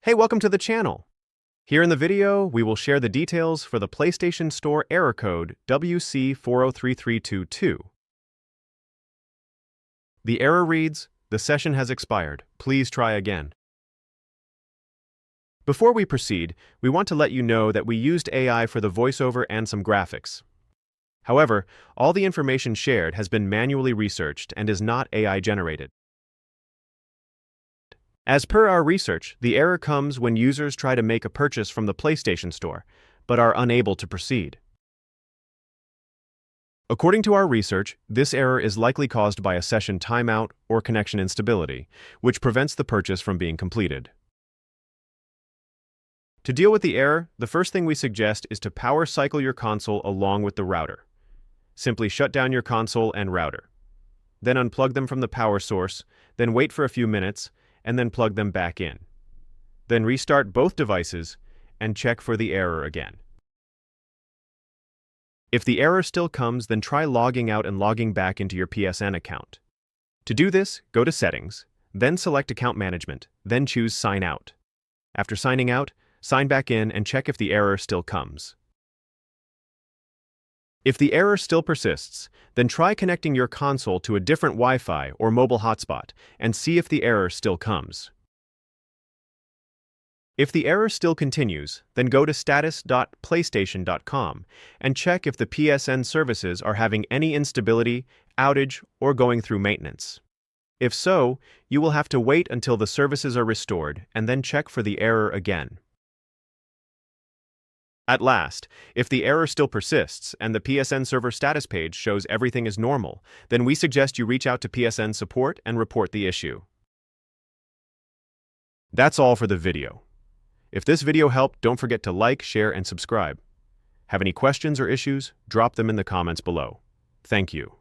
Hey, welcome to the channel. Here in the video, we will share the details for the PlayStation Store error code WC-40332-2. The error reads, "The session has expired. Please try again." Before we proceed, we want to let you know that we used AI for the voiceover and some graphics. However, all the information shared has been manually researched and is not AI generated. As per our research, the error comes when users try to make a purchase from the PlayStation Store, but are unable to proceed. According to our research, this error is likely caused by a session timeout or connection instability, which prevents the purchase from being completed. To deal with the error, the first thing we suggest is to power cycle your console along with the router. Simply shut down your console and router. Then unplug them from the power source, then wait for a few minutes, and then plug them back in. Then restart both devices and check for the error again. If the error still comes, then try logging out and logging back into your PSN account. To do this, go to Settings, then select Account Management, then choose Sign Out. After signing out, sign back in and check if the error still comes. If the error still persists, then try connecting your console to a different Wi-Fi or mobile hotspot and see if the error still comes. If the error still continues, then go to status.playstation.com and check if the PSN services are having any instability, outage, or going through maintenance. If so, you will have to wait until the services are restored and then check for the error again. At last, if the error still persists and the PSN server status page shows everything is normal, then we suggest you reach out to PSN support and report the issue. That's all for the video. If this video helped, don't forget to like, share, and subscribe. Have any questions or issues? Drop them in the comments below. Thank you.